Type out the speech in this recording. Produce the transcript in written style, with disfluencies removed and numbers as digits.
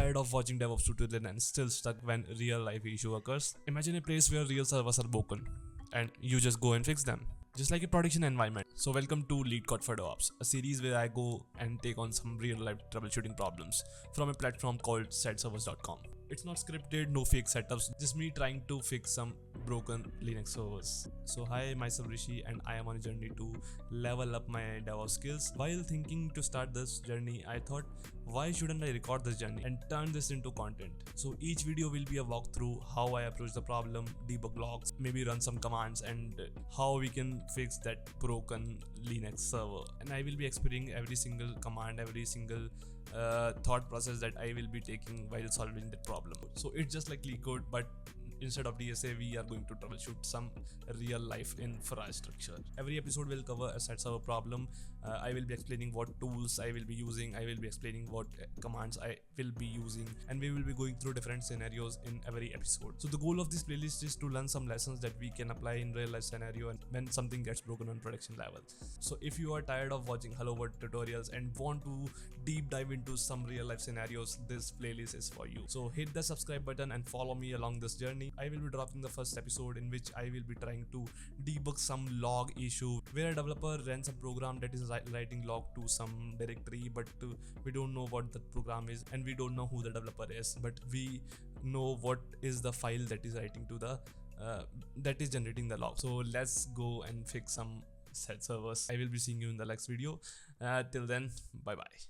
tired of watching DevOps tutorial and still stuck when real life issue occurs? Imagine a place where real servers are broken and you just go and fix them, just like a production environment. So welcome to Leetcode for Devops, a series where I go and take on some real life troubleshooting problems from a platform called SadServers.com. It's not scripted, no fake setups, just me trying to fix some broken Linux servers. So hi, myself Rishi, and I am on a journey to level up my DevOps skills. While thinking to start this journey, I thought, why shouldn't I record this journey and turn this into content? So each video will be a walkthrough how I approach the problem, debug logs, maybe run some commands, and how we can fix that broken Linux server. And I will be explaining every single command, every single thought process that I will be taking while solving that problem. So it's just like Leetcode, but instead of DSA, we are going to troubleshoot some real life infrastructure. Every episode will cover a set server problem. I will be explaining what tools I will be using. I will be explaining what commands I will be using, and we will be going through different scenarios in every episode. So the goal of this playlist is to learn some lessons that we can apply in real life scenario and when something gets broken on production level. So if you are tired of watching hello world tutorials and want to deep dive into some real life scenarios, this playlist is for you. So hit the subscribe button and follow me along this journey. I will be dropping the first episode in which I will be trying to debug some log issue where a developer runs a program that is writing log to some directory, but we don't know what the program is and we don't know who the developer is, but we know what is the file that is writing to the that is generating the log. So let's go and fix some SadServers. I will be seeing you in the next video. Till then, bye bye.